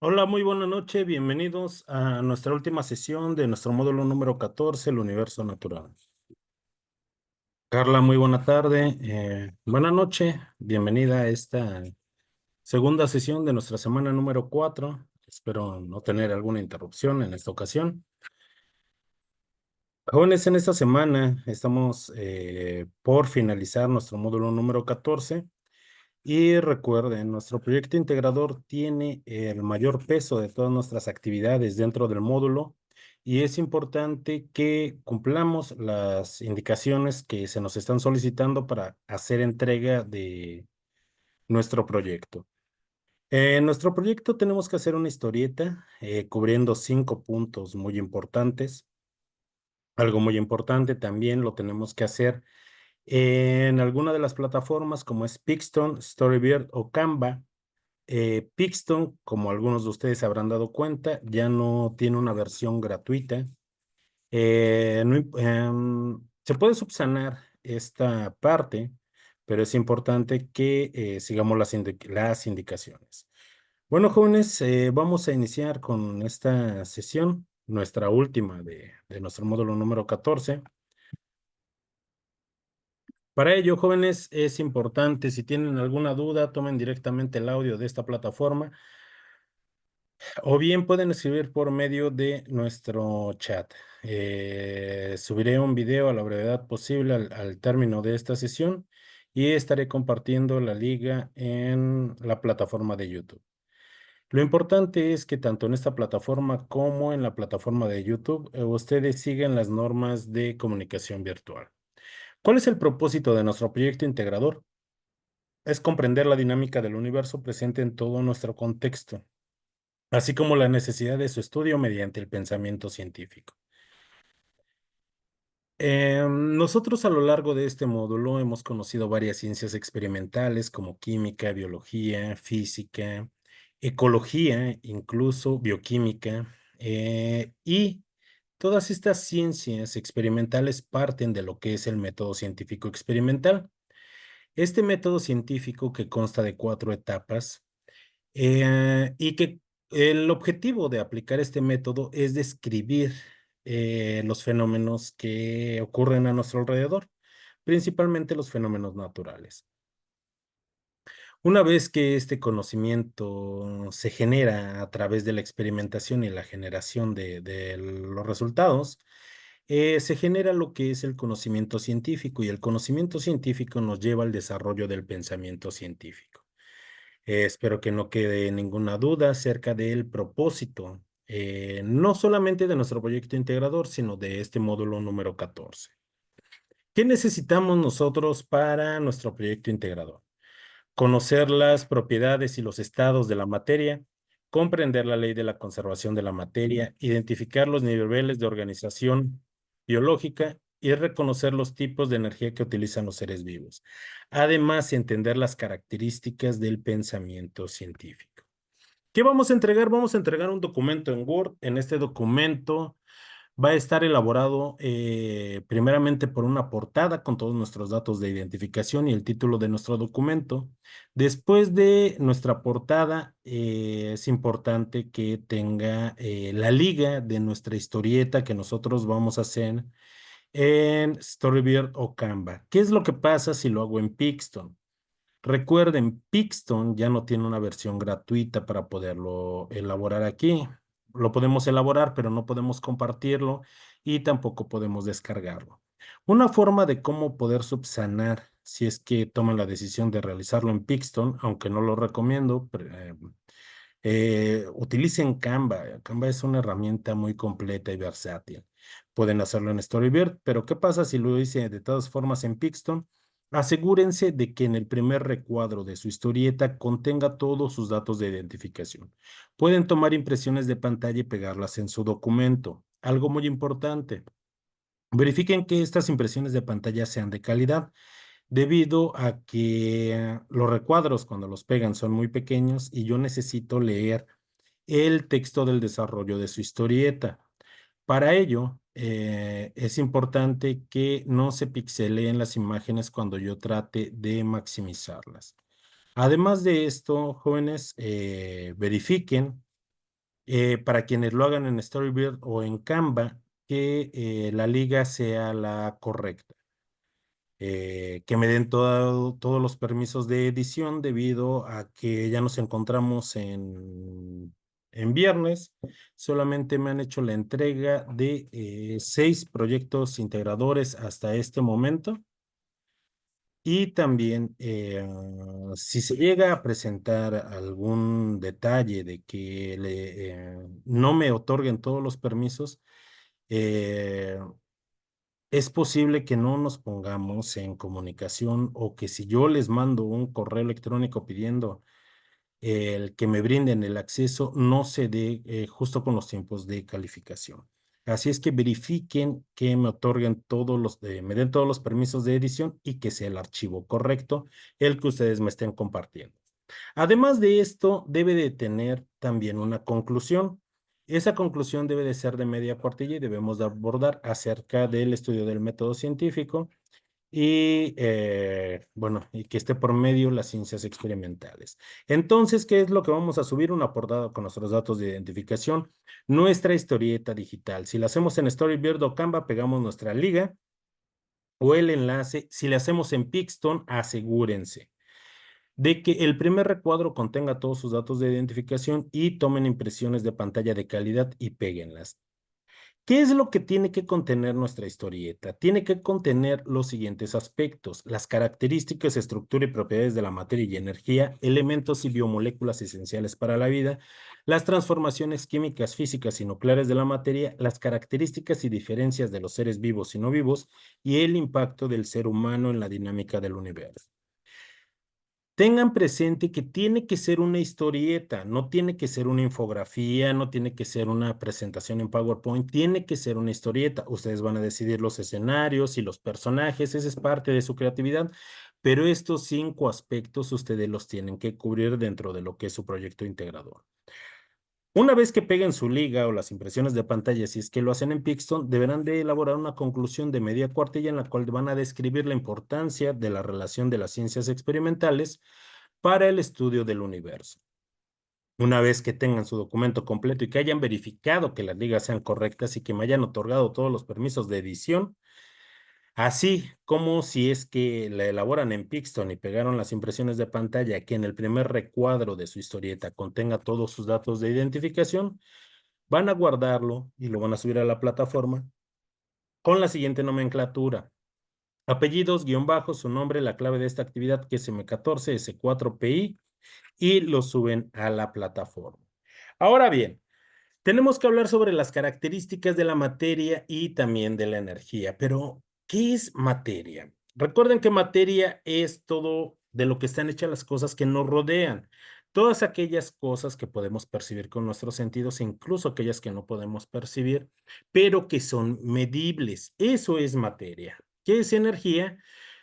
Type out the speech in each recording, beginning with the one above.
Hola, muy buena noche. Bienvenidos a nuestra última sesión de nuestro módulo número 14, el universo natural. Carla, muy buena tarde. Buena noche. Bienvenida a esta segunda sesión de nuestra semana número 4. Espero no tener alguna interrupción en esta ocasión. Jóvenes, en esta semana estamos por finalizar nuestro módulo número 14. Y recuerden, nuestro proyecto integrador tiene el mayor peso de todas nuestras actividades dentro del módulo y es importante que cumplamos las indicaciones que se nos están solicitando para hacer entrega de nuestro proyecto. En nuestro proyecto tenemos que hacer una historieta cubriendo 5 puntos muy importantes. Algo muy importante también lo tenemos que hacer en alguna de las plataformas como es Pixton, Storyboard o Canva. Pixton, como algunos de ustedes se habrán dado cuenta, ya no tiene una versión gratuita. Se puede subsanar esta parte, pero es importante que sigamos las indicaciones. Bueno, jóvenes, vamos a iniciar con esta sesión, nuestra última de nuestro módulo número 14. Para ello, jóvenes, es importante, si tienen alguna duda, tomen directamente el audio de esta plataforma. O bien pueden escribir por medio de nuestro chat. Subiré un video a la brevedad posible al término de esta sesión y estaré compartiendo la liga en la plataforma de YouTube. Lo importante es que tanto en esta plataforma como en la plataforma de YouTube, ustedes sigan las normas de comunicación virtual. ¿Cuál es el propósito de nuestro proyecto integrador? Es comprender la dinámica del universo presente en todo nuestro contexto, así como la necesidad de su estudio mediante el pensamiento científico. Nosotros a lo largo de este módulo hemos conocido varias ciencias experimentales como química, biología, física, ecología, incluso bioquímica, y todas estas ciencias experimentales parten de lo que es el método científico experimental. Este método científico, que consta de 4 etapas, y que el objetivo de aplicar este método es describir los fenómenos que ocurren a nuestro alrededor, principalmente los fenómenos naturales. Una vez que este conocimiento se genera a través de la experimentación y la generación de los resultados, se genera lo que es el conocimiento científico, y el conocimiento científico nos lleva al desarrollo del pensamiento científico. Espero que no quede ninguna duda acerca del propósito, no solamente de nuestro proyecto integrador, sino de este módulo número 14. ¿Qué necesitamos nosotros para nuestro proyecto integrador? Conocer las propiedades y los estados de la materia, comprender la ley de la conservación de la materia, identificar los niveles de organización biológica y reconocer los tipos de energía que utilizan los seres vivos. Además, entender las características del pensamiento científico. ¿Qué vamos a entregar? Vamos a entregar un documento en Word. En este documento va a estar elaborado primeramente por una portada con todos nuestros datos de identificación y el título de nuestro documento. Después de nuestra portada, es importante que tenga la liga de nuestra historieta que nosotros vamos a hacer en Storyboard o Canva. ¿Qué es lo que pasa si lo hago en Pixton? Recuerden, Pixton ya no tiene una versión gratuita para poderlo elaborar aquí. Lo podemos elaborar, pero no podemos compartirlo y tampoco podemos descargarlo. Una forma de cómo poder subsanar, si es que toman la decisión de realizarlo en Pixton, aunque no lo recomiendo, utilicen Canva. Canva es una herramienta muy completa y versátil. Pueden hacerlo en Storyboard, pero ¿qué pasa si lo hice de todas formas en Pixton? Asegúrense de que en el primer recuadro de su historieta contenga todos sus datos de identificación. Pueden tomar impresiones de pantalla y pegarlas en su documento. Algo muy importante, verifiquen que estas impresiones de pantalla sean de calidad, debido a que los recuadros cuando los pegan son muy pequeños y yo necesito leer el texto del desarrollo de su historieta. Para ello, es importante que no se pixeleen las imágenes cuando yo trate de maximizarlas. Además de esto, jóvenes, verifiquen para quienes lo hagan en Storyboard o en Canva, que la liga sea la correcta. Que me den todos los permisos de edición debido a que ya nos encontramos en viernes. Solamente me han hecho la entrega de 6 proyectos integradores hasta este momento. Y también, si se llega a presentar algún detalle de que no me otorguen todos los permisos, eh, es posible que no nos pongamos en comunicación o que si yo les mando un correo electrónico pidiendo el que me brinden el acceso, no se dé justo con los tiempos de calificación. Así es que verifiquen que me otorguen me den todos los permisos de edición y que sea el archivo correcto el que ustedes me estén compartiendo. Además de esto, debe de tener también una conclusión. Esa conclusión debe de ser de media cuartilla y debemos de abordar acerca del estudio del método científico y, bueno, y que esté por medio las ciencias experimentales. Entonces, ¿qué es lo que vamos a subir? Una portada con nuestros datos de identificación, nuestra historieta digital. Si la hacemos en Storyboard o Canva, pegamos nuestra liga o el enlace. Si le hacemos en Pixton, asegúrense de que el primer recuadro contenga todos sus datos de identificación y tomen impresiones de pantalla de calidad y péguenlas. ¿Qué es lo que tiene que contener nuestra historieta? Tiene que contener los siguientes aspectos: las características, estructura y propiedades de la materia y energía, elementos y biomoléculas esenciales para la vida, las transformaciones químicas, físicas y nucleares de la materia, las características y diferencias de los seres vivos y no vivos, y el impacto del ser humano en la dinámica del universo. Tengan presente que tiene que ser una historieta, no tiene que ser una infografía, no tiene que ser una presentación en PowerPoint, tiene que ser una historieta. Ustedes van a decidir los escenarios y los personajes, esa es parte de su creatividad, pero estos 5 aspectos ustedes los tienen que cubrir dentro de lo que es su proyecto integrador. Una vez que peguen su liga o las impresiones de pantalla, si es que lo hacen en Pixton, deberán de elaborar una conclusión de media cuartilla en la cual van a describir la importancia de la relación de las ciencias experimentales para el estudio del universo. Una vez que tengan su documento completo y que hayan verificado que las ligas sean correctas y que me hayan otorgado todos los permisos de edición, así como si es que la elaboran en Pixton y pegaron las impresiones de pantalla que en el primer recuadro de su historieta contenga todos sus datos de identificación, van a guardarlo y lo van a subir a la plataforma con la siguiente nomenclatura: apellidos, guión bajo, su nombre, la clave de esta actividad que es M14, S4PI, y lo suben a la plataforma. Ahora bien, tenemos que hablar sobre las características de la materia y también de la energía, pero ¿qué es materia? Recuerden que materia es todo de lo que están hechas las cosas que nos rodean. Todas aquellas cosas que podemos percibir con nuestros sentidos, incluso aquellas que no podemos percibir, pero que son medibles. Eso es materia. ¿Qué es energía?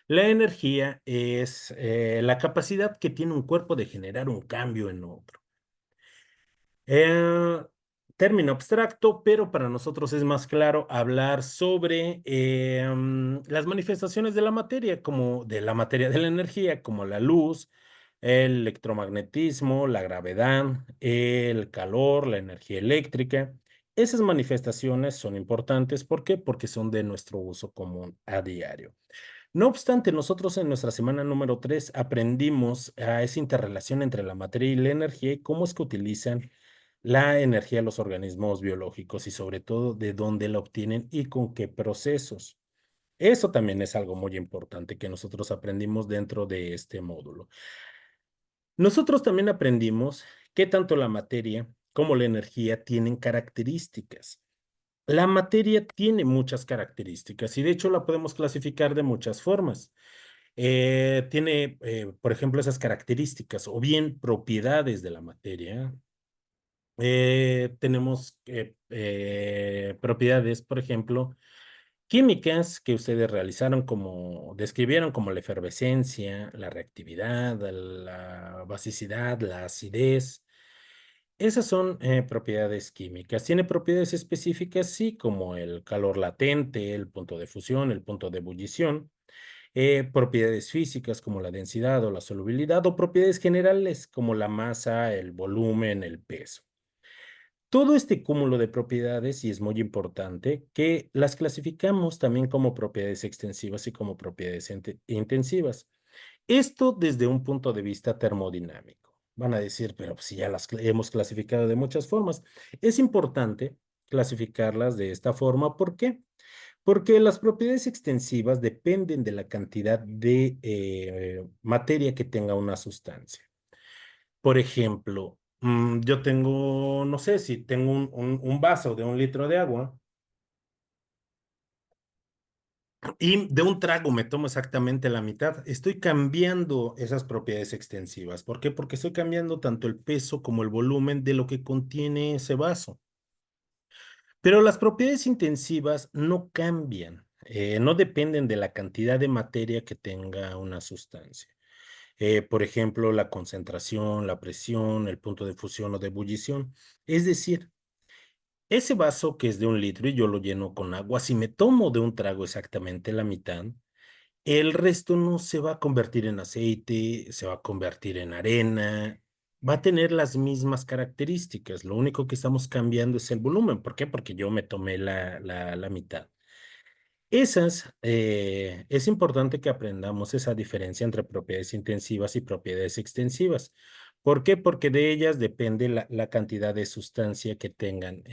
La energía es la capacidad que tiene un cuerpo de generar un cambio en otro. Eh, Término abstracto, pero para nosotros es más claro hablar sobre las manifestaciones de la materia, como de la materia de la energía, como la luz, el electromagnetismo, la gravedad, el calor, la energía eléctrica. Esas manifestaciones son importantes. ¿Por qué? Porque son de nuestro uso común a diario. No obstante, nosotros en nuestra semana número 3 aprendimos a esa interrelación entre la materia y la energía y cómo es que utilizan la energía los organismos biológicos y sobre todo de dónde la obtienen y con qué procesos. Eso también es algo muy importante que nosotros aprendimos dentro de este módulo. Nosotros también aprendimos que tanto la materia como la energía tienen características. La materia tiene muchas características y de hecho la podemos clasificar de muchas formas. Tiene, por ejemplo, esas características o bien propiedades de la materia. Tenemos propiedades, por ejemplo, químicas que ustedes realizaron describieron como la efervescencia, la reactividad, la basicidad, la acidez. Esas son propiedades químicas. Tiene propiedades específicas, sí, como el calor latente, el punto de fusión, el punto de ebullición. Propiedades físicas como la densidad o la solubilidad, o propiedades generales como la masa, el volumen, el peso. Todo este cúmulo de propiedades, y es muy importante, que las clasificamos también como propiedades extensivas y como propiedades intensivas. Esto desde un punto de vista termodinámico. Van a decir, pero pues, si ya las hemos clasificado de muchas formas. Es importante clasificarlas de esta forma. ¿Por qué? Porque las propiedades extensivas dependen de la cantidad de materia que tenga una sustancia. Por ejemplo, yo tengo, no sé, si tengo un vaso de 1 litro de agua y de un trago me tomo exactamente la mitad, estoy cambiando esas propiedades extensivas. ¿Por qué? Porque estoy cambiando tanto el peso como el volumen de lo que contiene ese vaso. Pero las propiedades intensivas no cambian, no dependen de la cantidad de materia que tenga una sustancia. Por ejemplo, la concentración, la presión, el punto de fusión o de ebullición. Es decir, ese vaso que es de 1 litro y yo lo lleno con agua, si me tomo de un trago exactamente la mitad, el resto no se va a convertir en aceite, se va a convertir en arena, va a tener las mismas características. Lo único que estamos cambiando es el volumen. ¿Por qué? Porque yo me tomé la mitad. Es importante que aprendamos esa diferencia entre propiedades intensivas y propiedades extensivas. ¿Por qué? Porque de ellas depende la cantidad de sustancia que tengan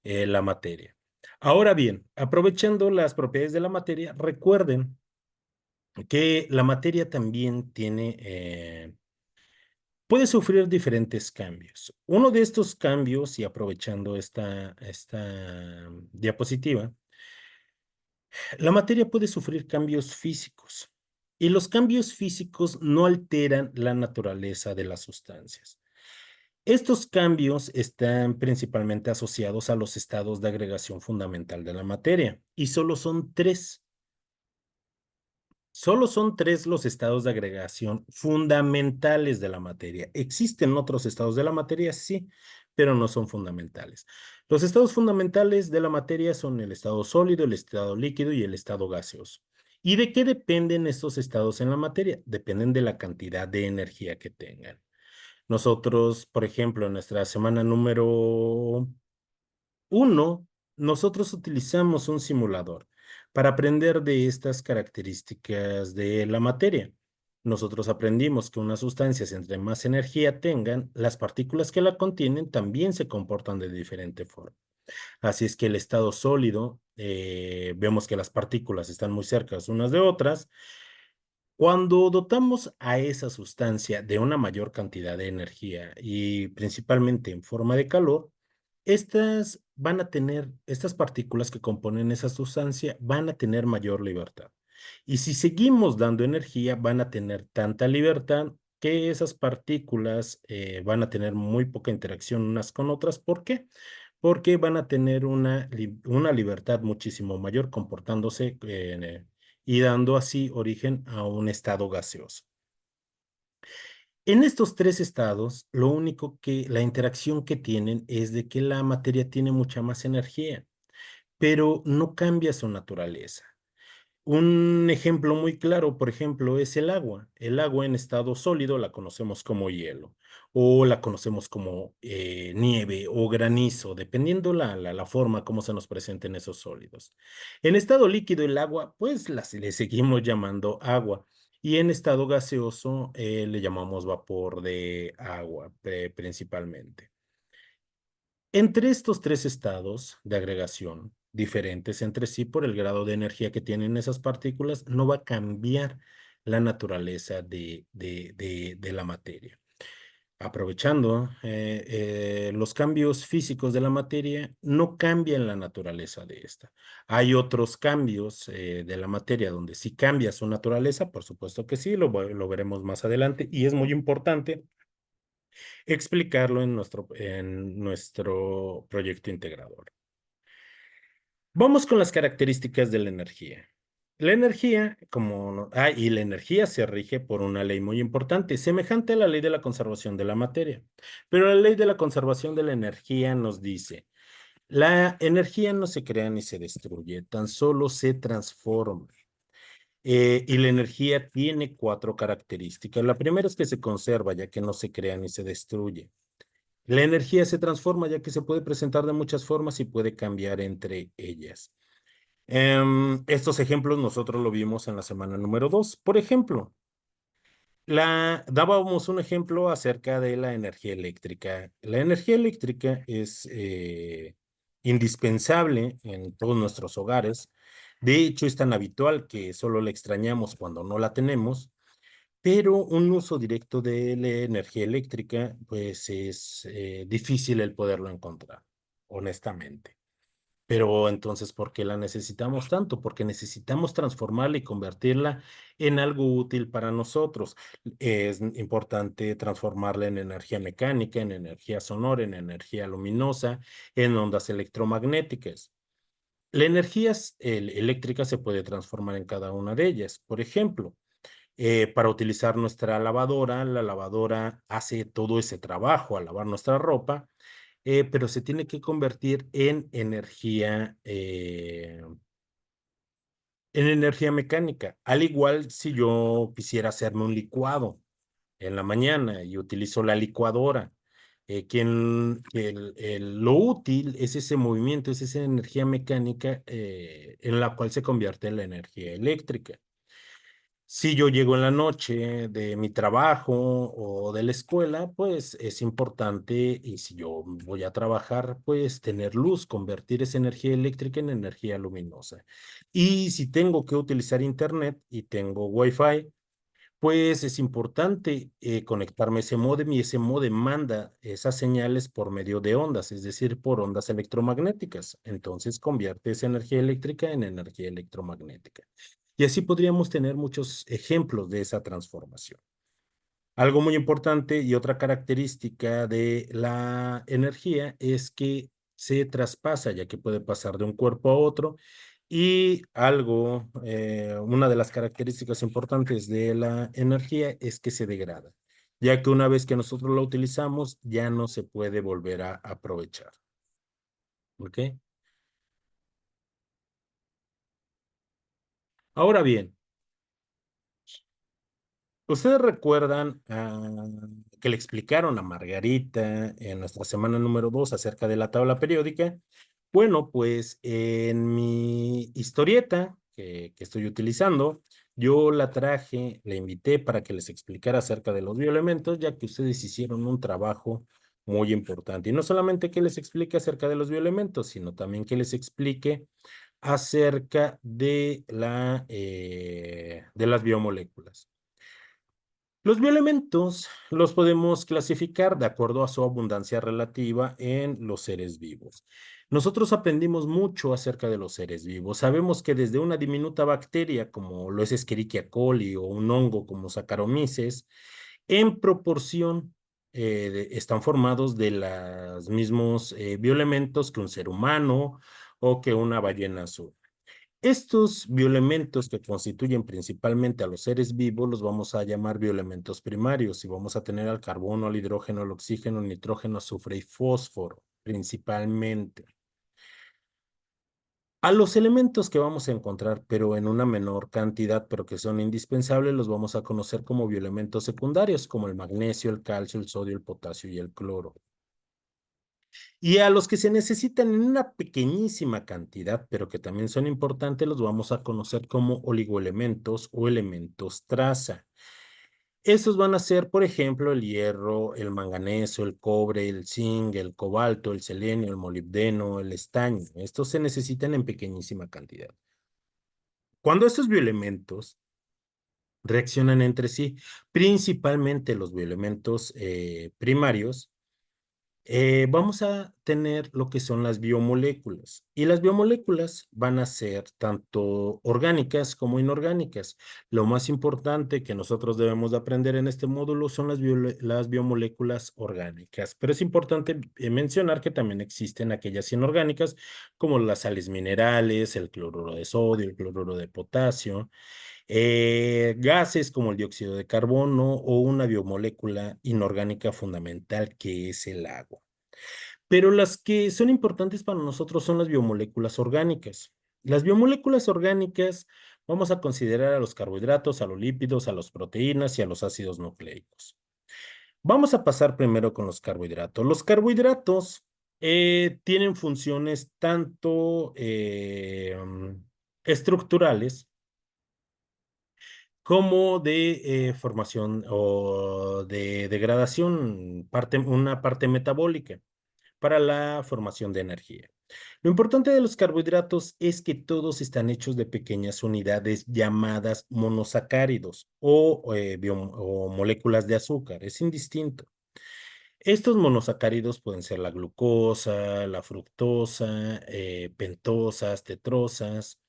la materia. Ahora bien, aprovechando las propiedades de la materia, recuerden que la materia también puede sufrir diferentes cambios. Uno de estos cambios, y aprovechando esta diapositiva, la materia puede sufrir cambios físicos y los cambios físicos no alteran la naturaleza de las sustancias. Estos cambios están principalmente asociados a los estados de agregación fundamental de la materia y solo son tres. Solo son tres los estados de agregación fundamentales de la materia. ¿Existen otros estados de la materia? Sí, pero no son fundamentales. Los estados fundamentales de la materia son el estado sólido, el estado líquido y el estado gaseoso. ¿Y de qué dependen estos estados en la materia? Dependen de la cantidad de energía que tengan. Nosotros, por ejemplo, en nuestra semana número 1, nosotros utilizamos un simulador para aprender de estas características de la materia. Nosotros aprendimos que unas sustancias, entre más energía tengan, las partículas que la contienen también se comportan de diferente forma. Así es que el estado sólido, vemos que las partículas están muy cerca unas de otras. Cuando dotamos a esa sustancia de una mayor cantidad de energía y principalmente en forma de calor, estas partículas que componen esa sustancia van a tener mayor libertad. Y si seguimos dando energía, van a tener tanta libertad que esas partículas van a tener muy poca interacción unas con otras. ¿Por qué? Porque van a tener una libertad muchísimo mayor comportándose y dando así origen a un estado gaseoso. En estos tres estados, lo único que la interacción que tienen es de que la materia tiene mucha más energía, pero no cambia su naturaleza. Un ejemplo muy claro, por ejemplo, es el agua. El agua en estado sólido la conocemos como hielo o la conocemos como nieve o granizo, dependiendo la forma como se nos presenten esos sólidos. En estado líquido, el agua, pues le seguimos llamando agua. Y en estado gaseoso le llamamos vapor de agua principalmente. Entre estos tres estados de agregación, diferentes entre sí por el grado de energía que tienen esas partículas, no va a cambiar la naturaleza de la materia. Aprovechando los cambios físicos de la materia, no cambian la naturaleza de esta. Hay otros cambios de la materia donde sí cambia su naturaleza, por supuesto que sí, lo veremos más adelante, y es muy importante explicarlo en nuestro proyecto integrador. Vamos con las características de la energía. La energía, y la energía se rige por una ley muy importante, semejante a la ley de la conservación de la materia. Pero la ley de la conservación de la energía nos dice, la energía no se crea ni se destruye, tan solo se transforma. Y la energía tiene cuatro características. La primera es que se conserva, ya que no se crea ni se destruye. La energía se transforma ya que se puede presentar de muchas formas y puede cambiar entre ellas. Estos ejemplos nosotros lo vimos en la semana número 2. Por ejemplo, dábamos un ejemplo acerca de la energía eléctrica. La energía eléctrica es indispensable en todos nuestros hogares. De hecho, es tan habitual que solo la extrañamos cuando no la tenemos, pero un uso directo de la energía eléctrica, pues es difícil el poderlo encontrar, honestamente. Pero entonces, ¿por qué la necesitamos tanto? Porque necesitamos transformarla y convertirla en algo útil para nosotros. Es importante transformarla en energía mecánica, en energía sonora, en energía luminosa, en ondas electromagnéticas. La energía eléctrica se puede transformar en cada una de ellas. Por ejemplo, para utilizar nuestra lavadora, la lavadora hace todo ese trabajo al lavar nuestra ropa, pero se tiene que convertir en energía mecánica. Al igual si yo quisiera hacerme un licuado en la mañana y utilizo la licuadora, lo útil es ese movimiento, es esa energía mecánica en la cual se convierte en la energía eléctrica. Si yo llego en la noche de mi trabajo o de la escuela, pues es importante, y si yo voy a trabajar, pues tener luz, convertir esa energía eléctrica en energía luminosa. Y si tengo que utilizar internet y tengo Wi-Fi, pues es importante conectarme a ese módem y ese módem manda esas señales por medio de ondas, es decir, por ondas electromagnéticas. Entonces convierte esa energía eléctrica en energía electromagnética. Y así podríamos tener muchos ejemplos de esa transformación. Algo muy importante y otra característica de la energía es que se traspasa, ya que puede pasar de un cuerpo a otro. Y una de las características importantes de la energía es que se degrada, ya que una vez que nosotros la utilizamos, ya no se puede volver a aprovechar. ¿Ok? Ahora bien, ¿ustedes recuerdan que le explicaron a Margarita en nuestra semana número 2 acerca de la tabla periódica? Bueno, pues en mi historieta que estoy utilizando, yo la traje, la invité para que les explicara acerca de los bioelementos, ya que ustedes hicieron un trabajo muy importante. Y no solamente que les explique acerca de los bioelementos, sino también que les explique acerca de las biomoléculas. Los bioelementos los podemos clasificar de acuerdo a su abundancia relativa en los seres vivos. Nosotros aprendimos mucho acerca de los seres vivos. Sabemos que desde una diminuta bacteria como lo es Escherichia coli o un hongo como Saccharomyces, en proporción están formados de los mismos bioelementos que un ser humano o que una ballena azul. Estos bioelementos que constituyen principalmente a los seres vivos los vamos a llamar bioelementos primarios y vamos a tener al carbono, al hidrógeno, al oxígeno, nitrógeno, azufre y fósforo principalmente. A los elementos que vamos a encontrar, pero en una menor cantidad, pero que son indispensables, los vamos a conocer como bioelementos secundarios, como el magnesio, el calcio, el sodio, el potasio y el cloro. Y a los que se necesitan en una pequeñísima cantidad, pero que también son importantes, los vamos a conocer como oligoelementos o elementos traza. Estos van a ser, por ejemplo, el hierro, el manganeso, el cobre, el zinc, el cobalto, el selenio, el molibdeno, el estaño. Estos se necesitan en pequeñísima cantidad. Cuando estos bioelementos reaccionan entre sí, principalmente los bioelementos primarios, vamos a tener lo que son las biomoléculas. Y las biomoléculas van a ser tanto orgánicas como inorgánicas. Lo más importante que nosotros debemos de aprender en este módulo son las biomoléculas orgánicas. Pero es importante mencionar que también existen aquellas inorgánicas, como las sales minerales, el cloruro de sodio, el cloruro de potasio, gases como el dióxido de carbono o una biomolécula inorgánica fundamental que es el agua. Pero las que son importantes para nosotros son las biomoléculas orgánicas. Las biomoléculas orgánicas vamos a considerar a los carbohidratos, a los lípidos, a las proteínas y a los ácidos nucleicos. Vamos a pasar primero con los carbohidratos. Los carbohidratos tienen funciones tanto estructurales como de formación o de degradación, una parte metabólica para la formación de energía. Lo importante de los carbohidratos es que todos están hechos de pequeñas unidades llamadas monosacáridos o moléculas de azúcar. Es indistinto. Estos monosacáridos pueden ser la glucosa, la fructosa, pentosas, tetrosas.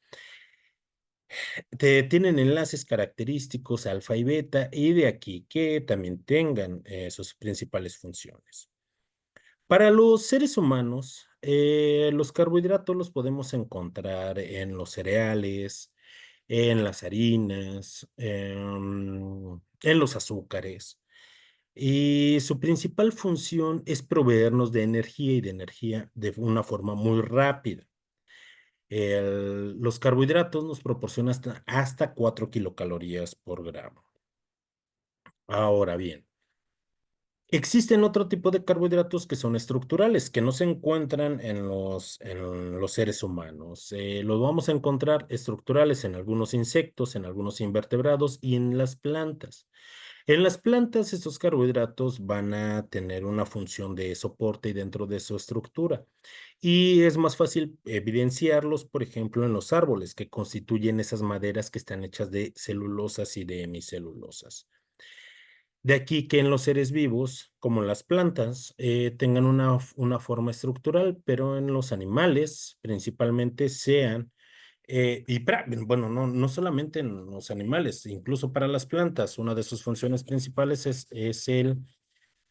Tienen enlaces característicos alfa y beta y de aquí que también tengan sus principales funciones. Para los seres humanos, los carbohidratos los podemos encontrar en los cereales, en las harinas, en los azúcares. Y su principal función es proveernos de energía y de energía de una forma muy rápida. Los carbohidratos nos proporcionan hasta 4 kilocalorías por gramo. Ahora bien, existen otro tipo de carbohidratos que son estructurales, que no se encuentran en los seres humanos. Los vamos a encontrar estructurales en algunos insectos, en algunos invertebrados y en las plantas. En las plantas, estos carbohidratos van a tener una función de soporte y dentro de su estructura. Y es más fácil evidenciarlos, por ejemplo, en los árboles, que constituyen esas maderas que están hechas de celulosas y de hemicelulosas. De aquí que en los seres vivos, como en las plantas, tengan una forma estructural, pero en los animales principalmente sean, bueno, no solamente en los animales, incluso para las plantas, una de sus funciones principales es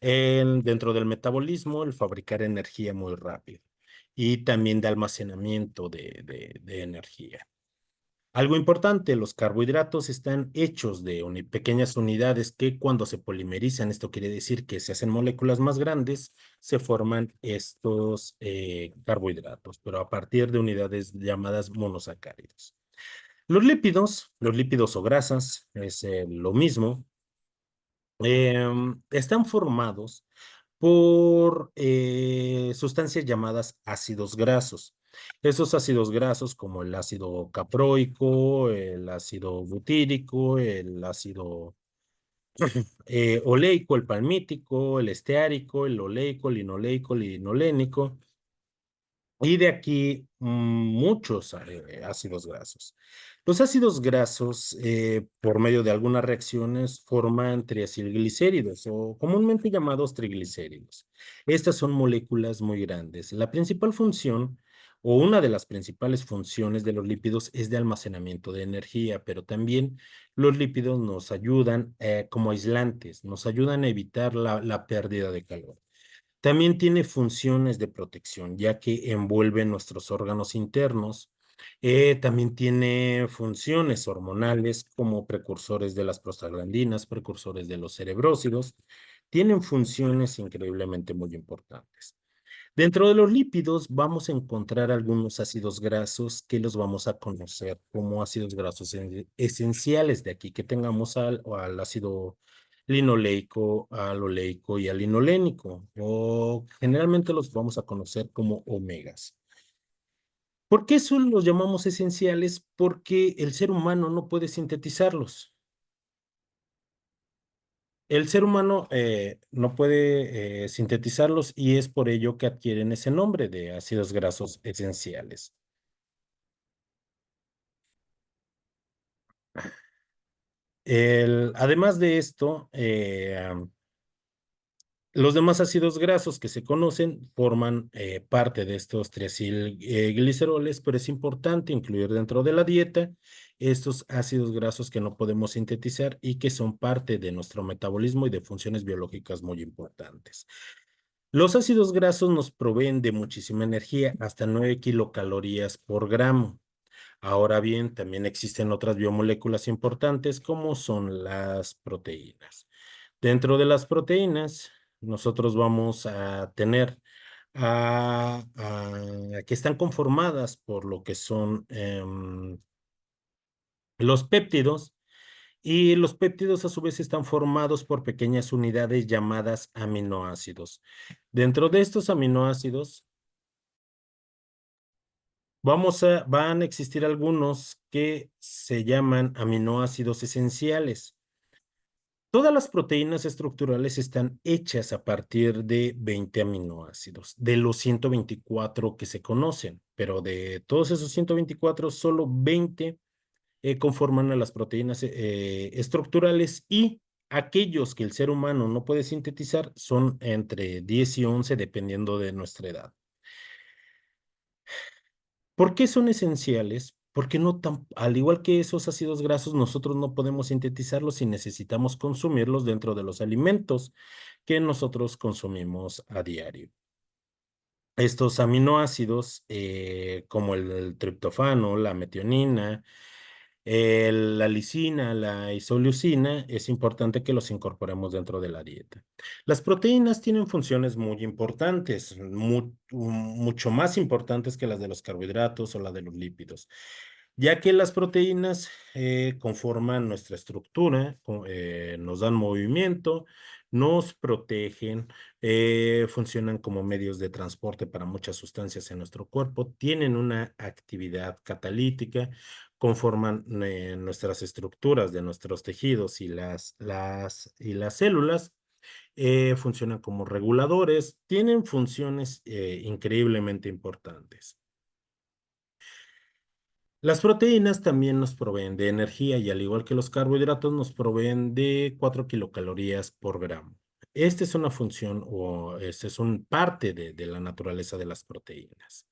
dentro del metabolismo, el fabricar energía muy rápido y también de almacenamiento de energía. Algo importante, los carbohidratos están hechos de pequeñas unidades que cuando se polimerizan, esto quiere decir que se hacen moléculas más grandes, se forman estos carbohidratos, pero a partir de unidades llamadas monosacáridos. Los lípidos o grasas, es lo mismo, están formados por sustancias llamadas ácidos grasos. Esos ácidos grasos como el ácido caproico, el ácido butírico, el ácido oleico, el palmítico, el esteárico, el oleico, el linoleico, el linolénico, y de aquí muchos ácidos grasos. Los ácidos grasos, por medio de algunas reacciones, forman triacilglicéridos o comúnmente llamados triglicéridos. Estas son moléculas muy grandes. La principal función o una de las principales funciones de los lípidos es de almacenamiento de energía, pero también los lípidos nos ayudan como aislantes, nos ayudan a evitar la pérdida de calor. También tiene funciones de protección, ya que envuelve nuestros órganos internos. También tiene funciones hormonales como precursores de las prostaglandinas, precursores de los cerebrósidos. Tienen funciones increíblemente muy importantes. Dentro de los lípidos vamos a encontrar algunos ácidos grasos que los vamos a conocer como ácidos grasos esenciales. De aquí que tengamos al ácido linoleico, al oleico y al linolénico, o generalmente los vamos a conocer como omegas. ¿Por qué eso los llamamos esenciales? Porque el ser humano no puede sintetizarlos. El ser humano no puede sintetizarlos y es por ello que adquieren ese nombre de ácidos grasos esenciales. Además de esto, los demás ácidos grasos que se conocen forman parte de estos triacilgliceroles, pero es importante incluir dentro de la dieta estos ácidos grasos que no podemos sintetizar y que son parte de nuestro metabolismo y de funciones biológicas muy importantes. Los ácidos grasos nos proveen de muchísima energía, hasta 9 kilocalorías por gramo. Ahora bien, también existen otras biomoléculas importantes como son las proteínas. Dentro de las proteínas, nosotros vamos a tener que están conformadas por lo que son los péptidos Y los péptidos a su vez están formados por pequeñas unidades llamadas aminoácidos. Dentro de estos aminoácidos van a existir algunos que se llaman aminoácidos esenciales. Todas las proteínas estructurales están hechas a partir de 20 aminoácidos, de los 124 que se conocen, pero de todos esos 124, solo 20 conforman a las proteínas estructurales, y aquellos que el ser humano no puede sintetizar son entre 10 y 11 dependiendo de nuestra edad. ¿Por qué son esenciales? Porque no tan, al igual que esos ácidos grasos, nosotros no podemos sintetizarlos y necesitamos consumirlos dentro de los alimentos que nosotros consumimos a diario. Estos aminoácidos, como el triptofano, la metionina, la lisina, la isoleucina, es importante que los incorporemos dentro de la dieta. Las proteínas tienen funciones muy importantes, mucho más importantes que las de los carbohidratos o las de los lípidos, ya que las proteínas conforman nuestra estructura, nos dan movimiento, nos protegen, funcionan como medios de transporte para muchas sustancias en nuestro cuerpo, tienen una actividad catalítica, conforman nuestras estructuras de nuestros tejidos, y las células funcionan como reguladores, tienen funciones increíblemente importantes. Las proteínas también nos proveen de energía, y al igual que los carbohidratos nos proveen de 4 kilocalorías por gramo. Esta es una función, o esta es una parte de la naturaleza de las proteínas.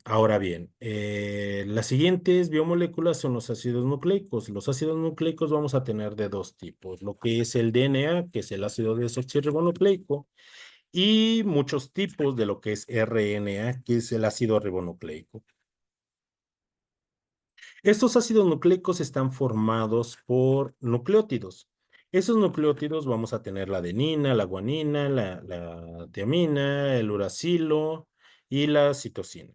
Ahora bien, las siguientes biomoléculas son los ácidos nucleicos. Los ácidos nucleicos vamos a tener de dos tipos: lo que es el DNA, que es el ácido desoxirribonucleico, y muchos tipos de lo que es RNA, que es el ácido ribonucleico. Estos ácidos nucleicos están formados por nucleótidos. Esos nucleótidos vamos a tener la adenina, la guanina, la tiamina, el uracilo y la citosina.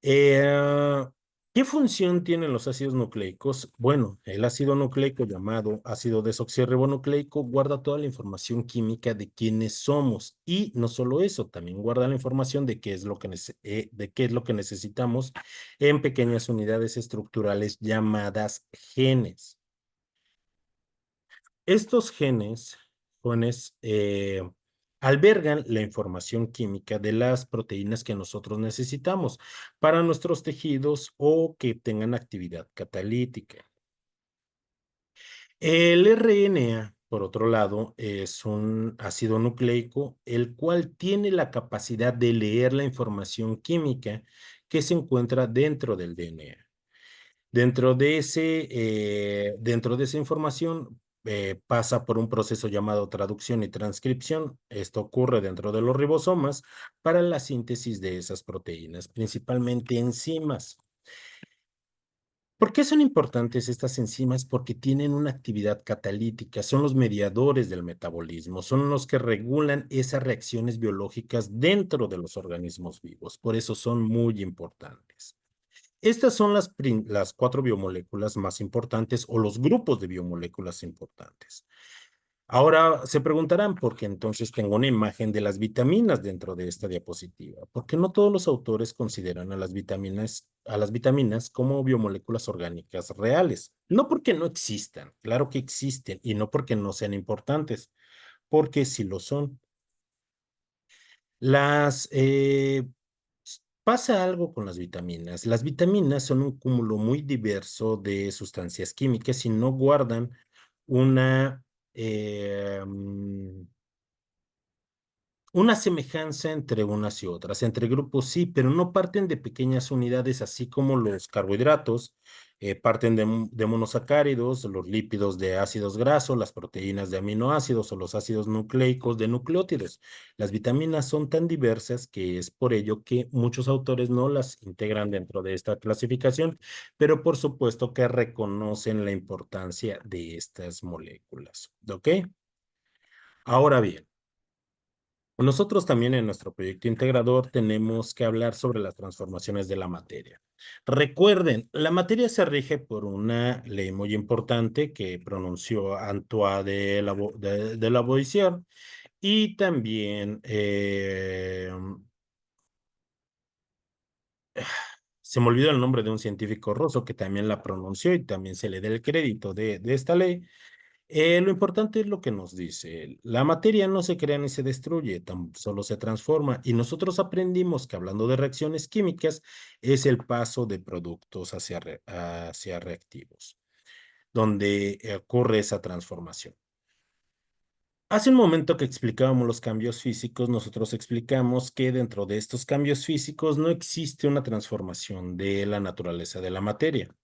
Eh, ¿Qué función tienen los ácidos nucleicos? Bueno, el ácido nucleico llamado ácido desoxirribonucleico guarda toda la información química de quiénes somos, y no solo eso, también guarda la información de qué es lo que, de qué es lo que necesitamos en pequeñas unidades estructurales llamadas genes. Estos genes albergan la información química de las proteínas que nosotros necesitamos para nuestros tejidos o que tengan actividad catalítica. El RNA, por otro lado, es un ácido nucleico, el cual tiene la capacidad de leer la información química que se encuentra dentro del DNA. Dentro de esa información pasa por un proceso llamado traducción y transcripción. Esto ocurre dentro de los ribosomas para la síntesis de esas proteínas, principalmente enzimas. ¿Por qué son importantes estas enzimas? Porque tienen una actividad catalítica, son los mediadores del metabolismo, son los que regulan esas reacciones biológicas dentro de los organismos vivos. Por eso son muy importantes. Estas son las 4 biomoléculas más importantes, o los grupos de biomoléculas importantes. Ahora se preguntarán por qué entonces tengo una imagen de las vitaminas dentro de esta diapositiva. Porque no todos los autores consideran a las vitaminas como biomoléculas orgánicas reales. No porque no existan, claro que existen, y no porque no sean importantes, porque sí lo son. Las Pasa algo con las vitaminas. Las vitaminas son un cúmulo muy diverso de sustancias químicas y no guardan una, eh, mm, una semejanza entre unas y otras. Entre grupos sí, pero no parten de pequeñas unidades, así como los carbohidratos parten de monosacáridos, los lípidos de ácidos grasos, las proteínas de aminoácidos o los ácidos nucleicos de nucleótidos. Las vitaminas son tan diversas que es por ello que muchos autores no las integran dentro de esta clasificación, pero por supuesto que reconocen la importancia de estas moléculas. ¿Ok? Ahora bien, Nosotros también en nuestro proyecto integrador tenemos que hablar sobre las transformaciones de la materia. Recuerden, la materia se rige por una ley muy importante que pronunció Antoine de Lavoisier y también se me olvidó el nombre de un científico ruso que también la pronunció y también se le da el crédito de esta ley. Lo importante es lo que nos dice. La materia no se crea ni se destruye, tan solo se transforma. Y nosotros aprendimos que hablando de reacciones químicas es el paso de productos hacia reactivos, donde ocurre esa transformación. Hace un momento que explicábamos los cambios físicos, nosotros explicamos que dentro de estos cambios físicos no existe una transformación de la naturaleza de la materia.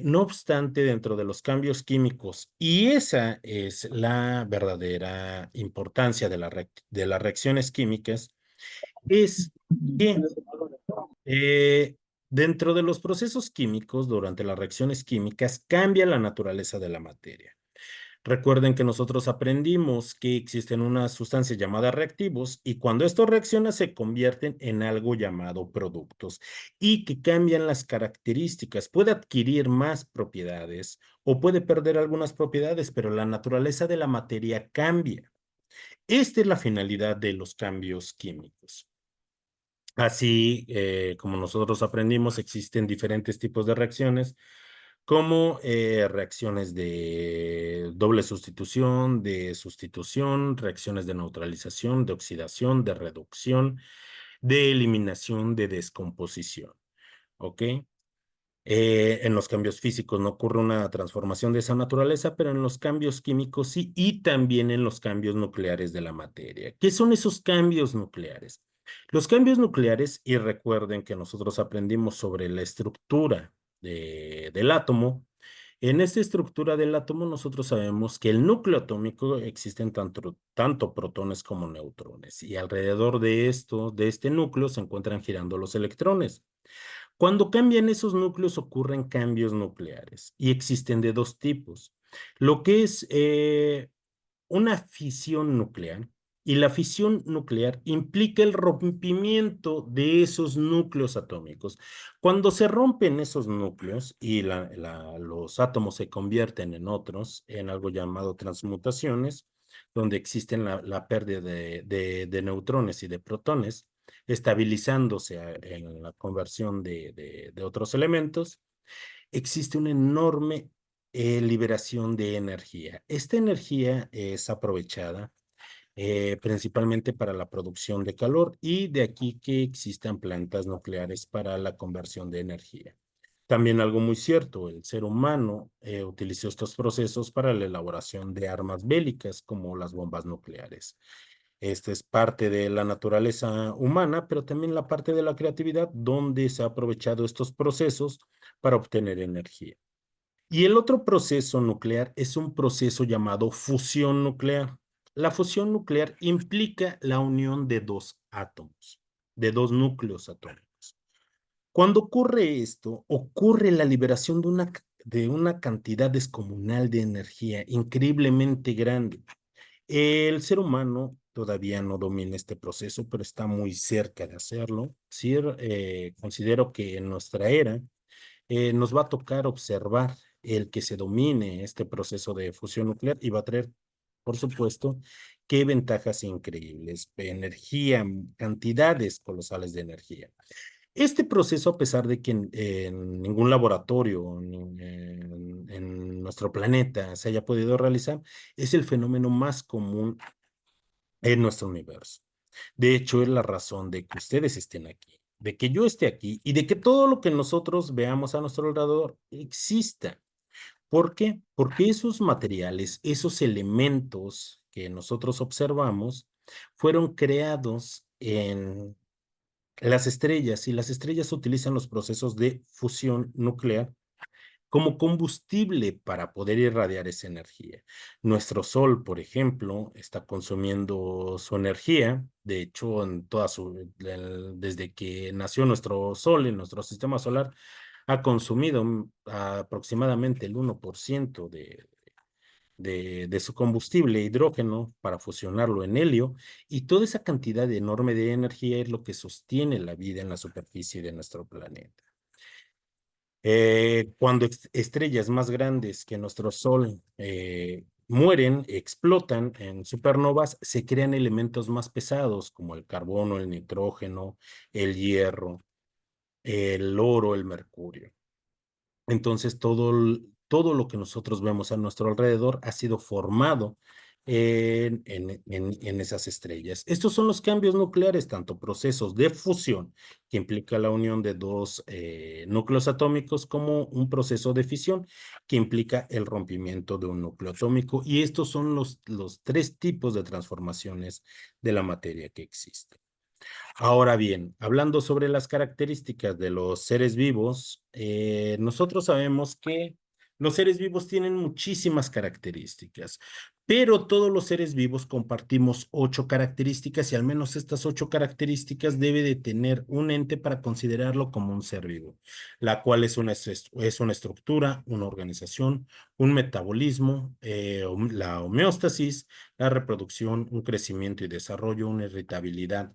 No obstante, dentro de los cambios químicos, y esa es la verdadera importancia de las reacciones químicas, es que eh, dentro de los procesos químicos, durante las reacciones químicas, cambia la naturaleza de la materia. Recuerden que nosotros aprendimos que existen unas sustancias llamadas reactivos y cuando estos reaccionan se convierten en algo llamado productos y que cambian las características. Puede adquirir más propiedades o puede perder algunas propiedades, pero la naturaleza de la materia cambia. Esta es la finalidad de los cambios químicos. Así como nosotros aprendimos, existen diferentes tipos de reacciones como reacciones de doble sustitución, reacciones de neutralización, de oxidación, de reducción, de eliminación, de descomposición. ¿Ok? En los cambios físicos no ocurre una transformación de esa naturaleza, pero en los cambios químicos sí, y también en los cambios nucleares de la materia. ¿Qué son esos cambios nucleares? Los cambios nucleares, y recuerden que nosotros aprendimos sobre la estructura del átomo. En esta estructura del átomo nosotros sabemos que el núcleo atómico existen tanto protones como neutrones, y alrededor de este núcleo se encuentran girando los electrones. Cuando cambian esos núcleos ocurren cambios nucleares y existen de dos tipos. Lo que es una fisión nuclear y la fisión nuclear implica el rompimiento de esos núcleos atómicos. Cuando se rompen esos núcleos y los átomos se convierten en otros, en algo llamado transmutaciones, donde existen la pérdida de neutrones y de protones, estabilizándose en la conversión de otros elementos, existe una enorme liberación de energía. Esta energía es aprovechada principalmente para la producción de calor y de aquí que existan plantas nucleares para la conversión de energía. También algo muy cierto, el ser humano utilizó estos procesos para la elaboración de armas bélicas como las bombas nucleares. Esta es parte de la naturaleza humana, pero también la parte de la creatividad donde se ha aprovechado estos procesos para obtener energía. Y el otro proceso nuclear es un proceso llamado fusión nuclear. La fusión nuclear implica la unión de dos átomos, de dos núcleos atómicos. Cuando ocurre esto, ocurre la liberación de una cantidad descomunal de energía increíblemente grande. El ser humano todavía no domina este proceso, pero está muy cerca de hacerlo. Sí, considero que en nuestra era nos va a tocar observar el que se domine este proceso de fusión nuclear y va a traer, por supuesto, qué ventajas increíbles, energía, cantidades colosales de energía. Este proceso, a pesar de que en ningún laboratorio en nuestro planeta se haya podido realizar, es el fenómeno más común en nuestro universo. De hecho, es la razón de que ustedes estén aquí, de que yo esté aquí y de que todo lo que nosotros veamos a nuestro alrededor exista. ¿Por qué? Porque esos materiales, esos elementos que nosotros observamos, fueron creados en las estrellas y las estrellas utilizan los procesos de fusión nuclear como combustible para poder irradiar esa energía. Nuestro Sol, por ejemplo, está consumiendo su energía. De hecho, desde que nació nuestro Sol en nuestro sistema solar, ha consumido aproximadamente el 1% de su combustible, hidrógeno, para fusionarlo en helio, y toda esa cantidad enorme de energía es lo que sostiene la vida en la superficie de nuestro planeta. Cuando estrellas más grandes que nuestro Sol mueren, explotan en supernovas, se crean elementos más pesados como el carbono, el nitrógeno, el hierro, el oro, el mercurio. Entonces, todo lo que nosotros vemos a nuestro alrededor ha sido formado en esas estrellas. Estos son los cambios nucleares, tanto procesos de fusión, que implica la unión de dos núcleos atómicos, como un proceso de fisión, que implica el rompimiento de un núcleo atómico. Y estos son los tres tipos de transformaciones de la materia que existen. Ahora bien, hablando sobre las características de los seres vivos, nosotros sabemos que los seres vivos tienen muchísimas características, pero todos los seres vivos compartimos 8 características, y al menos estas 8 características debe de tener un ente para considerarlo como un ser vivo, la cual es una estructura, una organización, un metabolismo, la homeostasis, la reproducción, un crecimiento y desarrollo, una irritabilidad,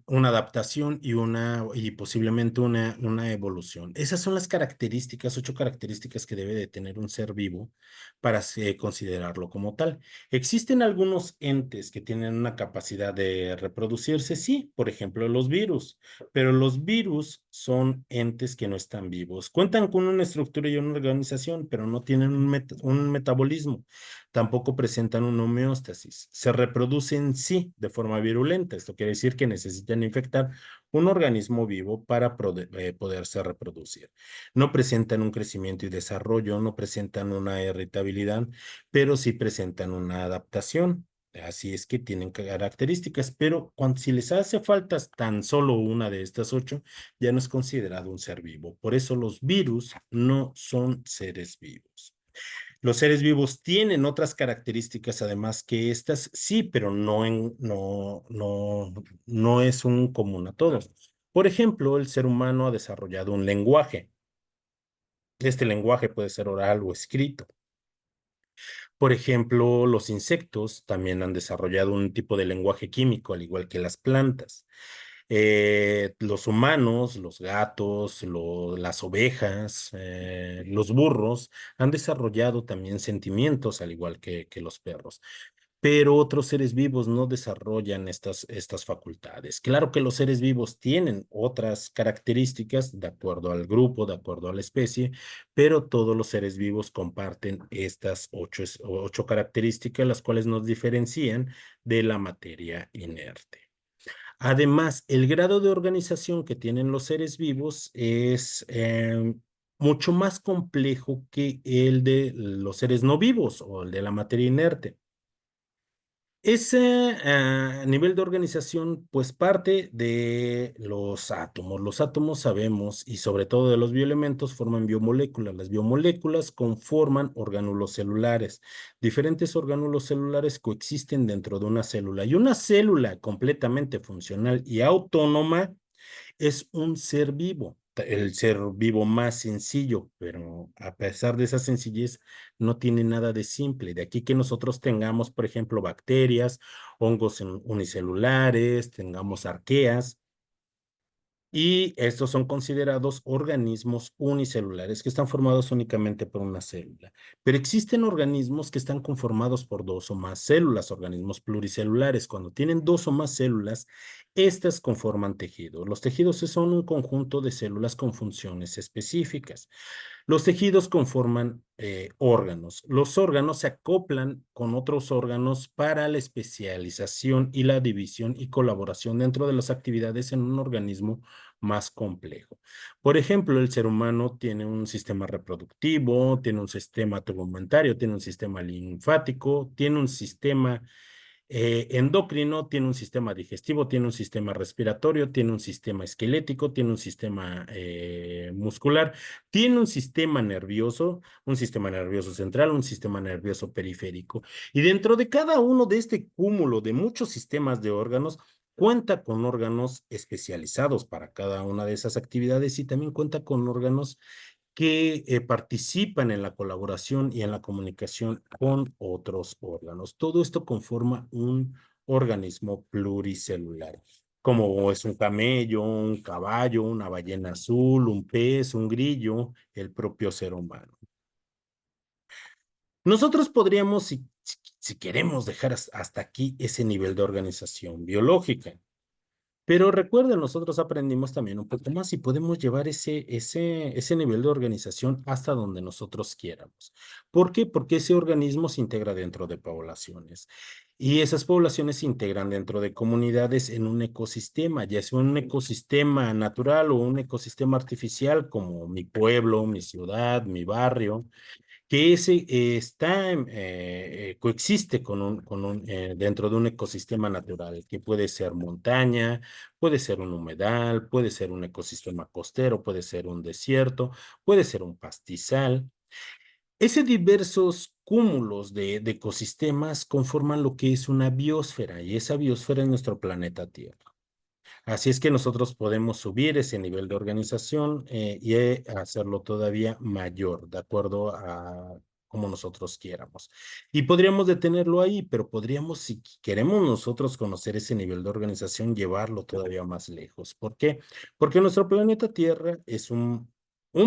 una adaptación y posiblemente una evolución. Esas son las características, 8 características que debe de tener un ser vivo para considerarlo como tal. ¿Existen algunos entes que tienen una capacidad de reproducirse? Sí, por ejemplo, los virus, pero los virus son entes que no están vivos. Cuentan con una estructura y una organización, pero no tienen un metabolismo. Tampoco presentan una homeostasis. Se reproducen sí de forma virulenta. Esto quiere decir que necesitan infectar un organismo vivo para poderse reproducir. No presentan un crecimiento y desarrollo, no presentan una irritabilidad, pero sí presentan una adaptación. Así es que tienen características, pero si les hace falta tan solo una de estas 8, ya no es considerado un ser vivo. Por eso los virus no son seres vivos. Los seres vivos tienen otras características además que estas, sí, pero no es un común a todos. Por ejemplo, el ser humano ha desarrollado un lenguaje. Este lenguaje puede ser oral o escrito. Por ejemplo, los insectos también han desarrollado un tipo de lenguaje químico, al igual que las plantas. Los humanos, los gatos, las ovejas, los burros han desarrollado también sentimientos, al igual que los perros, pero otros seres vivos no desarrollan estas facultades. Claro que los seres vivos tienen otras características de acuerdo al grupo, de acuerdo a la especie, pero todos los seres vivos comparten estas 8 características, las cuales nos diferencian de la materia inerte. Además, el grado de organización que tienen los seres vivos es mucho más complejo que el de los seres no vivos o el de la materia inerte. Ese nivel de organización, pues parte de los átomos. Los átomos sabemos, y sobre todo de los bioelementos, forman biomoléculas. Las biomoléculas conforman orgánulos celulares. Diferentes orgánulos celulares coexisten dentro de una célula. Y una célula completamente funcional y autónoma es un ser vivo, el ser vivo más sencillo, pero a pesar de esa sencillez, no tiene nada de simple. De aquí que nosotros tengamos, por ejemplo, bacterias, hongos unicelulares, tengamos arqueas, y estos son considerados organismos unicelulares que están formados únicamente por una célula. Pero existen organismos que están conformados por dos o más células, organismos pluricelulares. Cuando tienen dos o más células, estas conforman tejidos. Los tejidos son un conjunto de células con funciones específicas. Los tejidos conforman órganos. Los órganos se acoplan con otros órganos para la especialización y la división y colaboración dentro de las actividades en un organismo más complejo. Por ejemplo, el ser humano tiene un sistema reproductivo, tiene un sistema tegumentario, tiene un sistema linfático, tiene un sistema endocrino, tiene un sistema digestivo, tiene un sistema respiratorio, tiene un sistema esquelético, tiene un sistema muscular, tiene un sistema nervioso central, un sistema nervioso periférico. Y dentro de cada uno de este cúmulo de muchos sistemas de órganos, cuenta con órganos especializados para cada una de esas actividades, y también cuenta con órganos que participan en la colaboración y en la comunicación con otros órganos. Todo esto conforma un organismo pluricelular, como es un camello, un caballo, una ballena azul, un pez, un grillo, el propio ser humano. Nosotros podríamos, si queremos, dejar hasta aquí ese nivel de organización biológica. Pero recuerden, nosotros aprendimos también un poco más y podemos llevar ese nivel de organización hasta donde nosotros quieramos. ¿Por qué? Porque ese organismo se integra dentro de poblaciones y esas poblaciones se integran dentro de comunidades en un ecosistema, ya sea un ecosistema natural o un ecosistema artificial como mi pueblo, mi ciudad, mi barrio que ese coexiste dentro de un ecosistema natural, que puede ser montaña, puede ser un humedal, puede ser un ecosistema costero, puede ser un desierto, puede ser un pastizal. Ese diversos cúmulos de ecosistemas conforman lo que es una biosfera, y esa biosfera es nuestro planeta Tierra. Así es que nosotros podemos subir ese nivel de organización y hacerlo todavía mayor, de acuerdo a como nosotros quieramos. Y podríamos detenerlo ahí, pero podríamos, si queremos nosotros conocer ese nivel de organización, llevarlo todavía más lejos. ¿Por qué? Porque nuestro planeta Tierra es un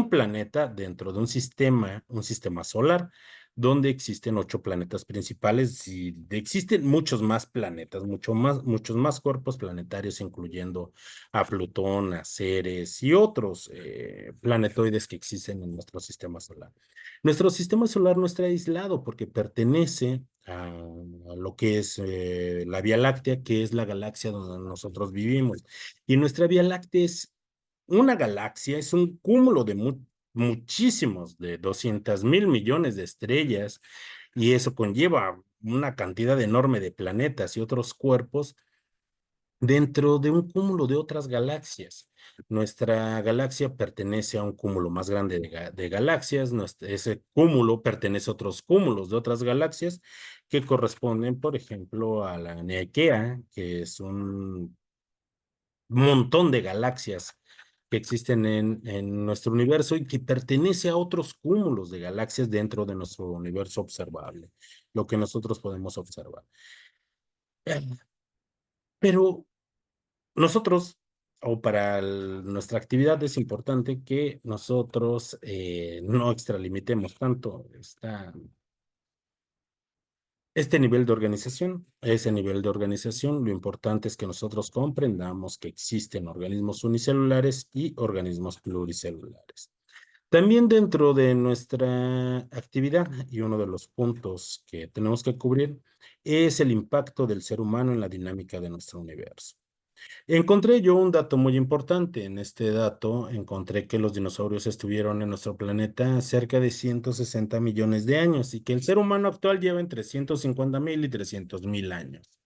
planeta dentro de un sistema solar donde existen 8 planetas principales y existen muchos más planetas, muchos más cuerpos planetarios, incluyendo a Plutón, a Ceres y otros planetoides que existen en nuestro sistema solar. Nuestro sistema solar no está aislado porque pertenece a lo que es la Vía Láctea, que es la galaxia donde nosotros vivimos. Y nuestra Vía Láctea es una galaxia, es un cúmulo de muchísimos, de 200.000 millones de estrellas, y eso conlleva una cantidad enorme de planetas y otros cuerpos dentro de un cúmulo de otras galaxias. Nuestra galaxia pertenece a un cúmulo más grande de galaxias, ese cúmulo pertenece a otros cúmulos de otras galaxias que corresponden, por ejemplo, a la Nequea, que es un montón de galaxias que existen en nuestro universo y que pertenece a otros cúmulos de galaxias dentro de nuestro universo observable, lo que nosotros podemos observar. Eh, Pero nosotros, o para nuestra actividad, es importante que nosotros no extralimitemos tanto este nivel de organización. Ese nivel de organización, lo importante es que nosotros comprendamos que existen organismos unicelulares y organismos pluricelulares. También dentro de nuestra actividad, y uno de los puntos que tenemos que cubrir, es el impacto del ser humano en la dinámica de nuestro universo. Encontré yo un dato muy importante. En este dato encontré que los dinosaurios estuvieron en nuestro planeta cerca de 160 millones de años y que el ser humano actual lleva entre 150.000 y 300.000 años.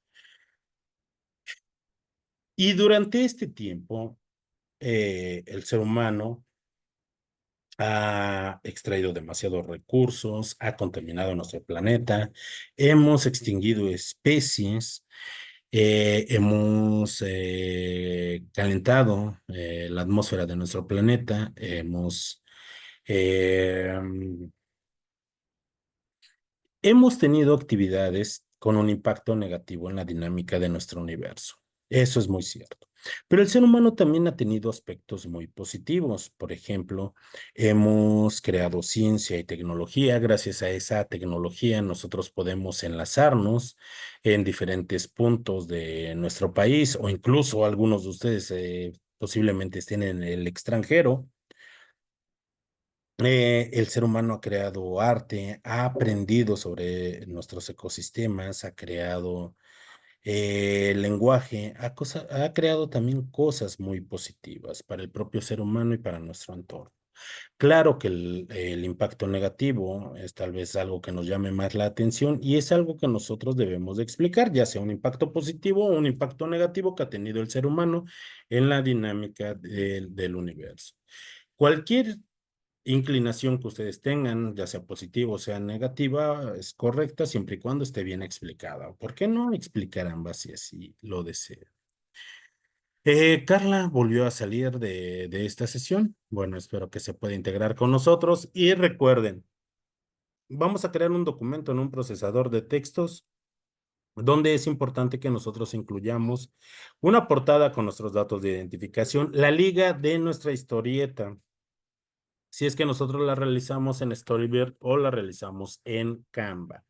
Y durante este tiempo, el ser humano ha extraído demasiados recursos, ha contaminado nuestro planeta, hemos extinguido especies, hemos calentado la atmósfera de nuestro planeta, eh, hemos tenido actividades con un impacto negativo en la dinámica de nuestro universo. Eso es muy cierto. Pero el ser humano también ha tenido aspectos muy positivos. Por ejemplo, hemos creado ciencia y tecnología. Gracias a esa tecnología, nosotros podemos enlazarnos en diferentes puntos de nuestro país o incluso algunos de ustedes posiblemente estén en el extranjero. El ser humano ha creado arte, ha aprendido sobre nuestros ecosistemas, ha creado lenguaje, ha creado también cosas muy positivas para el propio ser humano y para nuestro entorno. Claro que el impacto negativo es tal vez algo que nos llame más la atención y es algo que nosotros debemos de explicar, ya sea un impacto positivo o un impacto negativo que ha tenido el ser humano en la dinámica del universo. Cualquier inclinación que ustedes tengan, ya sea positiva o sea negativa, es correcta siempre y cuando esté bien explicada. ¿Por qué no explicar ambas si así lo desean? Carla volvió a salir de esta sesión. Bueno, espero que se pueda integrar con nosotros. Y recuerden, vamos a crear un documento en un procesador de textos donde es importante que nosotros incluyamos una portada con nuestros datos de identificación, la liga de nuestra historieta, si es que nosotros la realizamos en Storyboard o la realizamos en Canva.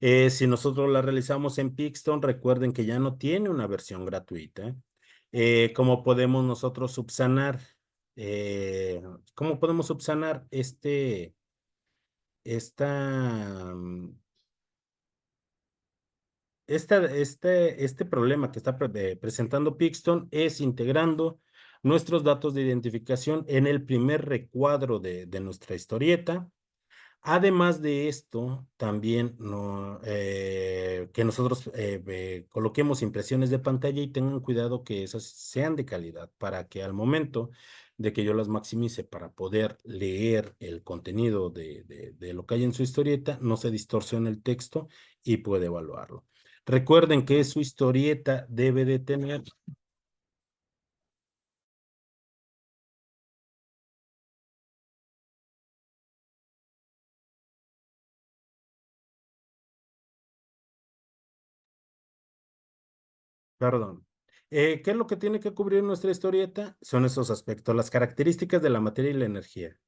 Si nosotros la realizamos en Pixton, recuerden que ya no tiene una versión gratuita. ¿Cómo podemos nosotros subsanar? eh, ¿Cómo podemos subsanar esta, este problema que está presentando Pixton? Es integrando nuestros datos de identificación en el primer recuadro de nuestra historieta. Además de esto, también que nosotros coloquemos impresiones de pantalla y tengan cuidado que esas sean de calidad para que al momento de que yo las maximice para poder leer el contenido de lo que hay en su historieta, no se distorsione el texto y puede evaluarlo. Recuerden que su historieta debe de tener. Perdón. ¿Qué es lo que tiene que cubrir nuestra historieta? Son esos aspectos, las características de la materia y la energía.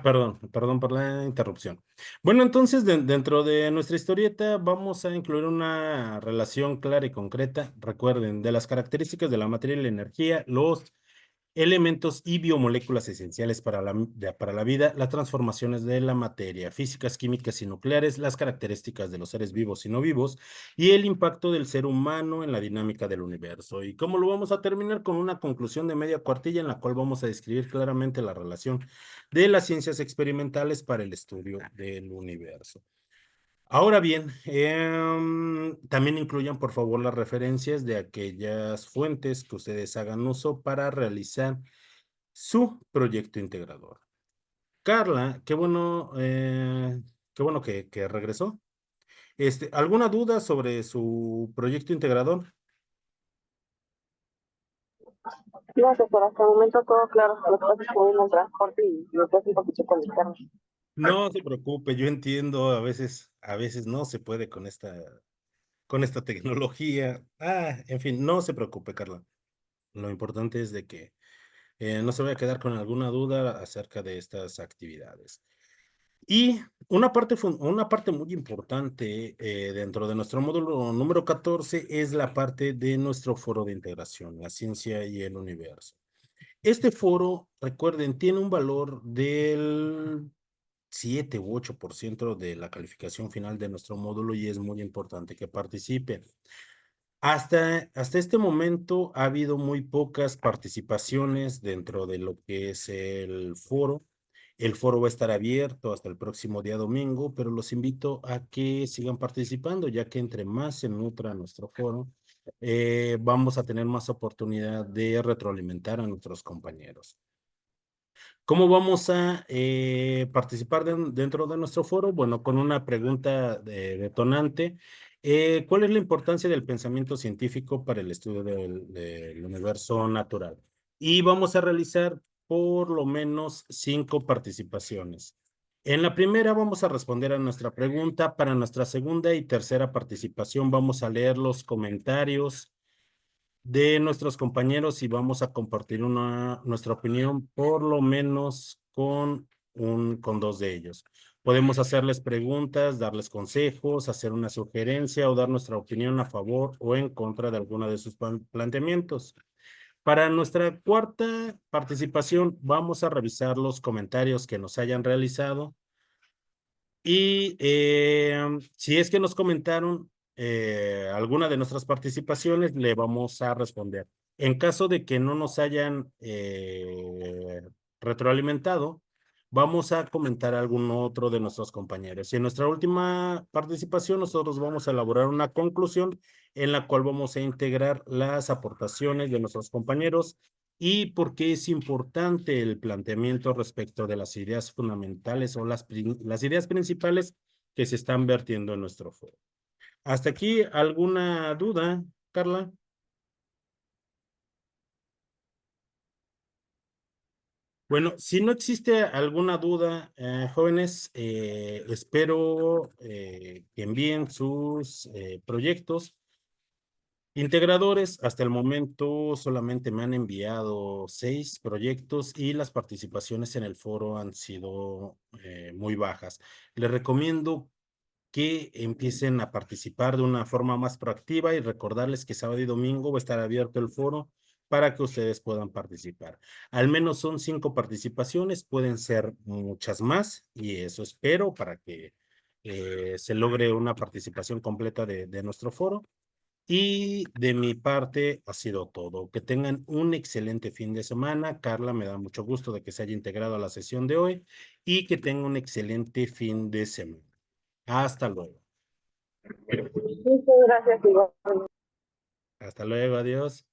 Perdón por la interrupción. Bueno, entonces dentro de nuestra historieta vamos a incluir una relación clara y concreta. Recuerden, de las características de la materia y la energía, los elementos y biomoléculas esenciales para la vida, las transformaciones de la materia, físicas, químicas y nucleares, las características de los seres vivos y no vivos, y el impacto del ser humano en la dinámica del universo. ¿Y cómo lo vamos a terminar? Con una conclusión de media cuartilla en la cual vamos a describir claramente la relación de las ciencias experimentales para el estudio del universo. Ahora bien, también incluyan por favor las referencias de aquellas fuentes que ustedes hagan uso para realizar su proyecto integrador. Carla, qué bueno que regresó. ¿Alguna duda sobre su proyecto integrador? No sé, por hasta el momento todo claro. Lo que pasa es que voy en el transporte y me cuesta un poquito conectarme. No se preocupe, yo entiendo, a veces no se puede con esta tecnología. En fin, no se preocupe, Carla. Lo importante es de que no se vaya a quedar con alguna duda acerca de estas actividades. Y una parte muy importante dentro de nuestro módulo número 14 es la parte de nuestro foro de integración, la ciencia y el universo. Este foro, recuerden, tiene un valor del 7 u 8% de la calificación final de nuestro módulo y es muy importante que participen. Hasta este momento ha habido muy pocas participaciones dentro de lo que es el foro. El foro va a estar abierto hasta el próximo día domingo, pero los invito a que sigan participando, ya que entre más se nutra nuestro foro, vamos a tener más oportunidad de retroalimentar a nuestros compañeros. ¿Cómo vamos a participar dentro de nuestro foro? Bueno, con una pregunta detonante. ¿Cuál es la importancia del pensamiento científico para el estudio del universo natural? Y vamos a realizar por lo menos 5 participaciones. En la primera vamos a responder a nuestra pregunta. Para nuestra segunda y tercera participación vamos a leer los comentarios de nuestros compañeros y vamos a compartir nuestra opinión por lo menos con 2 de ellos. Podemos hacerles preguntas, darles consejos, hacer una sugerencia o dar nuestra opinión a favor o en contra de alguno de sus planteamientos. Para nuestra cuarta participación, vamos a revisar los comentarios que nos hayan realizado y si es que nos comentaron alguna de nuestras participaciones, le vamos a responder. En caso de que no nos hayan retroalimentado, vamos a comentar a algún otro de nuestros compañeros. Y en nuestra última participación, nosotros vamos a elaborar una conclusión en la cual vamos a integrar las aportaciones de nuestros compañeros y por qué es importante el planteamiento respecto de las ideas fundamentales o las ideas principales que se están vertiendo en nuestro foro. ¿Hasta aquí alguna duda, Carla? Bueno, si no existe alguna duda, jóvenes, espero que envíen sus proyectos. Integradores, hasta el momento solamente me han enviado 6 proyectos y las participaciones en el foro han sido muy bajas. Les recomiendo que empiecen a participar de una forma más proactiva y recordarles que sábado y domingo va a estar abierto el foro para que ustedes puedan participar. Al menos son 5 participaciones, pueden ser muchas más y eso espero para que se logre una participación completa de nuestro foro. Y de mi parte ha sido todo. Que tengan un excelente fin de semana. Carla, me da mucho gusto de que se haya integrado a la sesión de hoy y que tenga un excelente fin de semana. Hasta luego. Muchas gracias, igual. Hasta luego, adiós.